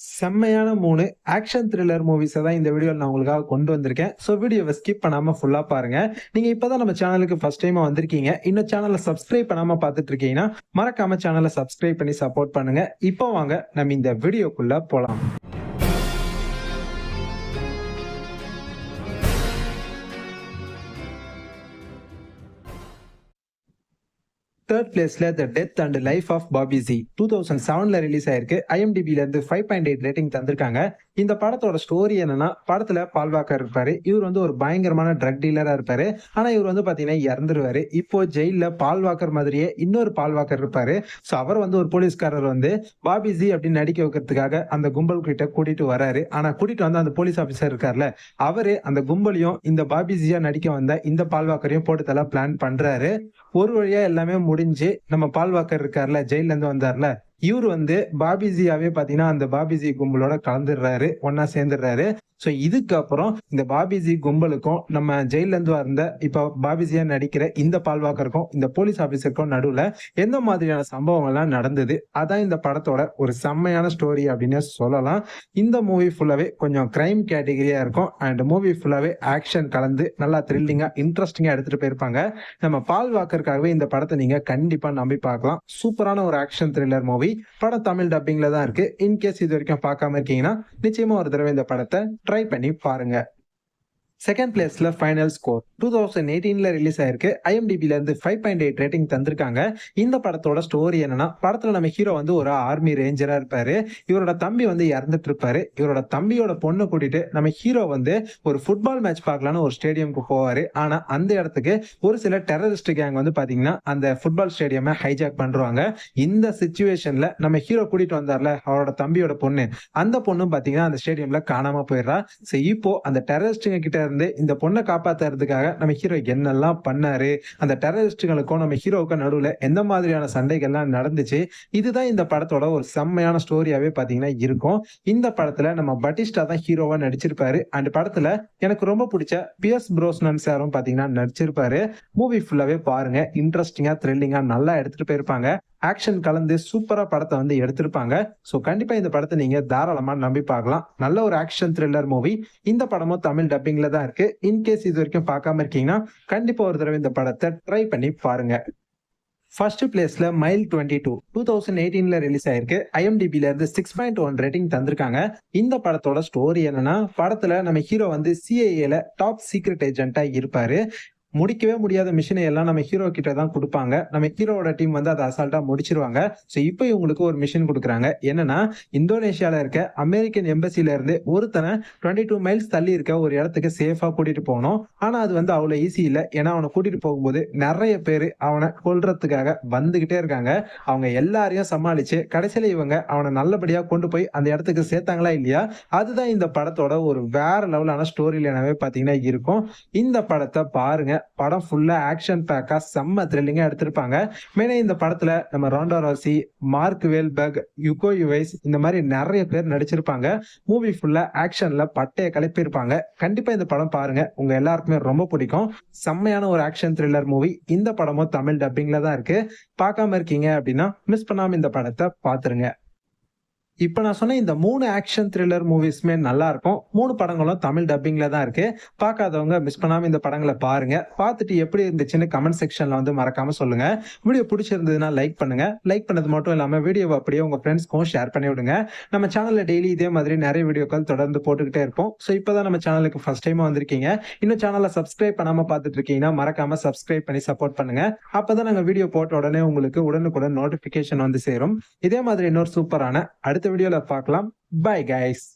செம்மையான 3 action thriller movies தான் இந்த வீடியோல நான் உங்களுக்காக கொண்டு வந்திருக்கேன். ஸோ வீடியோவ ஸ்கிப் பண்ணாம ஃபுல்லா பாருங்க. நீங்க இப்ப தான் நம்ம சேனலுக்கு ஃபர்ஸ்ட் டைமா வந்திருக்கீங்க. இன்னும் சேனல சப்ஸ்கிரைப் பண்ணாம பார்த்துட்டு இருக்கீங்கன்னா, மறக்காம சேனல சப்ஸ்கிரைப் பண்ணி சப்போர்ட் பண்ணுங்க. இப்போ வாங்க நம்ம இந்த வீடியோக்குள்ள போலாம். தேர்ட் பிளேஸ்ல the death and life of Bobby Z 2007ல ரிலீஸ் ஆயிருக்கு. IMDbல இருந்து 5.8 ரேட்டிங் தந்திருக்காங்க. இந்த படத்தோட ஸ்டோரி என்னன்னா, படத்துல பால் வாக்கர் இருப்பாரு. இவர் வந்து ஒரு பயங்கரமான ட்ரக் டீலரா இருப்பாரு. ஆனா இவர் வந்து பாத்தீங்கன்னா இறந்துருவாரு. இப்போ ஜெயில்ல பால் வாக்கர் மாதிரியே இன்னொரு பால் வாக்கர் இருப்பாரு. சோ அவர் வந்து ஒரு போலீஸ்காரர் வந்து பாபி ஜி அப்படின்னு நடிக்க வைக்கிறதுக்காக அந்த கும்பல் கிட்ட கூட்டிட்டு வராரு. ஆனா கூட்டிட்டு வந்து அந்த போலீஸ் ஆபீசர் இருக்கார்ல, அவரு அந்த கும்பலையும் இந்த பாபி ஜியா நடிக்க வந்த இந்த பால் வாக்கரையும் போட்டு தள்ள பிளான் பண்றாரு. ஒரு வழியா எல்லாமே முடிஞ்சு நம்ம பால் வாக்கர் இருக்கார்ல, ஜெயில்ல இருந்து வந்தார்ல, இவரு வந்து பாபிஜியாவே பாத்தீங்கன்னா அந்த பாபிஜி கும்பலோட கலந்துடுறாரு, ஒன்னா சேர்ந்துடுறாரு. சோ இதுக்கப்புறம் இந்த பாபிஜி கும்பலுக்கும் நம்ம ஜெயில இருந்து வந்த இப்ப பாபிஜியா நடிக்கிற இந்த பால்வாக்கருக்கும் இந்த போலீஸ் ஆபீசருக்கும் நடுவுல எந்த மாதிரியான சம்பவங்கள்லாம் நடந்தது, அதான் இந்த படத்தோட ஒரு செம்மையான ஸ்டோரி அப்படின்னு சொல்லலாம். இந்த மூவி ஃபுல்லாவே கொஞ்சம் கிரைம் கேட்டகரியா இருக்கும். அண்ட் மூவி ஃபுல்லாவே ஆக்ஷன் கலந்து நல்லா த்ரில்லிங்கா இன்ட்ரெஸ்டிங்கா எடுத்துட்டு போயிருப்பாங்க. நம்ம பால் வாக்கருக்காகவே இந்த படத்தை நீங்க கண்டிப்பா நம்பி பார்க்கலாம். சூப்பரான ஒரு ஆக்ஷன் த்ரில்லர் மூவி. படம் தமிழ் டப்பிங்ல தான் இருக்கு. இன்கேஸ் இது வரைக்கும் பார்க்காம இருக்கீங்கன்னா நிச்சயமா ஒரு தடவை இந்த படத்தை ட்ரை பண்ணி பாருங்க. செகண்ட் பிளேஸ்ல ஃபைனல் ஸ்கோர் 2018ல ரிலீஸ் ஆயிருக்கு. IMDbல இருந்து 5.8 ரேட்டிங் தந்திருக்காங்க. இந்த படத்தோட ஸ்டோரி என்னன்னா, படத்துல நம்ம ஹீரோ வந்து ஒரு ஆர்மி ரேஞ்சரா இருப்பாரு. இவரோட தம்பி வந்து இறந்துட்டு இருப்பாரு. இவரோட தம்பியோட பொண்ணை கூட்டிட்டு நம்ம ஹீரோ வந்து ஒரு ஃபுட்பால் மேட்ச் பார்க்கலான்னு ஒரு ஸ்டேடியம்க்கு போவாரு. ஆனா அந்த இடத்துக்கு ஒரு சில டெரரிஸ்ட் கேங் வந்து பாத்தீங்கன்னா அந்த ஃபுட்பால் ஸ்டேடியம் ஹைஜாக் பண்றாங்க. இந்த சிச்சுவேஷன்ல நம்ம ஹீரோ கூட்டிட்டு வந்தார்ல அவரோட தம்பியோட பொண்ணு, அந்த பொண்ணும் பாத்தீங்கன்னா அந்த ஸ்டேடியம்ல காணாம போயிடுறா. இப்போ அந்த டெரரிஸ்டுங்க கிட்ட இந்த பொண்ணை காப்பாத்துறதுக்காக நம்ம ஹீரோ என்னெல்லாம் பண்ணாரு, அந்த டெரரிஸ்டுகளுக்கும் நம்ம ஹீரோவுக்கும் நடுவுல எந்த மாதிரியான சண்டைகள்லாம் நடந்துச்சு, இதுதான் இந்த படத்தோட ஒரு செம்மையான ஸ்டோரியாவே பாத்தீங்கன்னா இருக்கும். இந்த படத்துல நம்ம பட்டிஸ்டா தான் ஹீரோவா நடிச்சிருப்பாரு. அண்ட் படத்துல எனக்கு ரொம்ப பிடிச்ச பியர்ஸ் புரோஸ்னன் சாரும் பாத்தீங்கன்னா நடிச்சிருப்பாரு. மூவி ஃபுல்லாவே பாருங்க, இன்ட்ரெஸ்டிங்கா த்ரில்லிங்கா நல்லா எடுத்துட்டு போயிருப்பாங்க. ஆக்ஷன் கலந்து சூப்பரா படத்தை வந்து எடுத்திருப்பாங்க. சோ கண்டிப்பா இந்த படத்தை நீங்க தாராளமா நம்பி பார்க்கலாம். நல்ல ஒரு ஆக்ஷன் த்ரில்லர் மூவி. இந்த படமும் தமிழ் டப்பிங்ல தான் இருக்கு. இன்கேஸ் இது வரைக்கும் பார்க்காம இருக்கீங்கன்னா கண்டிப்பா ஒரு தடவை இந்த படத்தை ட்ரை பண்ணி பாருங்க. ஃபர்ஸ்ட் பிளேஸ்ல மைல் 22 2018ல ரிலீஸ் ஆயிருக்கு. IMDbல இருந்து 6.1 ரேட்டிங் தந்திருக்காங்க. இந்த படத்தோட ஸ்டோரி என்னன்னா, படத்துல நம்ம ஹீரோ வந்து CIAல டாப் சீக்ரெட் ஏஜென்ட்டா இருப்பாரு. முடிக்கவே முடியாத மிஷினை எல்லாம் நம்ம ஹீரோ கிட்ட தான் கொடுப்பாங்க. நம்ம ஹீரோவோட டீம் வந்து அதை அசால்ட்டா முடிச்சிருவாங்க. ஸோ இப்போ இவங்களுக்கு ஒரு மிஷின் கொடுக்குறாங்க. என்னன்னா, இந்தோனேஷியால இருக்க அமெரிக்கன் எம்பசில இருந்து ஒருத்தனை 22 மைல்ஸ் தள்ளி இருக்க ஒரு இடத்துக்கு சேஃபா கூட்டிட்டு போகணும். ஆனா அது வந்து அவ்வளவு ஈஸி இல்லை. ஏன்னா அவனை கூட்டிட்டு போகும்போது நிறைய பேர் அவனை கொல்றதுக்காக வந்துகிட்டே இருக்காங்க. அவங்க எல்லாரையும் சமாளிச்சு கடைசியில இவங்க அவனை நல்லபடியா கொண்டு போய் அந்த இடத்துக்கு சேர்த்தாங்களா இல்லையா, அதுதான் இந்த படத்தோட ஒரு வேற லெவலான ஸ்டோரி லைனாவே பாத்தீங்கன்னா இருக்கும். இந்த படத்தை பாருங்க. படம் ஃபுல்லா ஆக்ஷன் பேக்கா செம்ம த்ரில்லிங்கா எடுத்திருப்பாங்க. மேலே இந்த படத்துல நம்ம ராண்டா ராசி, மார்க் வேல்பர்க், யுகோ யுவைஸ் இந்த மாதிரி நிறைய பேர் நடிச்சிருப்பாங்க. மூவி ஃபுல்லா ஆக்ஷன்ல பட்டைய கிளப்பியிருப்பாங்க. கண்டிப்பா இந்த படம் பாருங்க, உங்க எல்லாருக்குமே ரொம்ப பிடிக்கும். செம்மையான ஒரு ஆக்ஷன் த்ரில்லர் மூவி. இந்த படமும் தமிழ் டப்பிங்ல தான் இருக்கு. பார்க்காம இருக்கீங்க அப்படின்னா மிஸ் பண்ணாம இந்த படத்தை பாத்துருங்க. இப்ப நான் சொன்ன இந்த 3 ஆக்ஷன் த்ரில்லர் மூவிஸ்மே நல்லா இருக்கும். 3 படங்களும் தமிழ் டப்பிங்ல தான் இருக்கு. பார்க்காதவங்க மிஸ் பண்ணாம இந்த படங்களை பாருங்க. பார்த்துட்டு எப்படி இருந்துச்சுன்னு கமெண்ட் செக்ஷன்ல வந்து மறக்காம சொல்லுங்க. வீடியோ பிடிச்சிருந்ததுன்னா லைக் பண்ணுங்க. லைக் பண்ணது மட்டும் இல்லாம வீடியோவை அப்படியே உங்க ஃப்ரெண்ட்ஸ்க்கும் ஷேர் பண்ணி விடுங்க. நம்ம சேனல்ல டெய்லி இதே மாதிரி நிறைய வீடியோக்கள் தொடர்ந்து போட்டுக்கிட்டே இருப்போம். ஸோ இப்பதான் நம்ம சேனலுக்கு ஃபர்ஸ்ட் டைமா வந்திருக்கீங்க, இன்னும் சேனலை சப்ஸ்கிரைப் பண்ணாம பார்த்துட்டு இருக்கீங்கன்னா மறக்காம சப்ஸ்கிரைப் பண்ணி சப்போர்ட் பண்ணுங்க. அப்பதான் நாங்க வீடியோ போட்ட உடனே உங்களுக்கு உடனுக்குடன் நோட்டிபிகேஷன் வந்து சேரும். இதே மாதிரி இன்னொரு சூப்பரான அடுத்த வீடியோல பார்க்கலாம். Bye guys.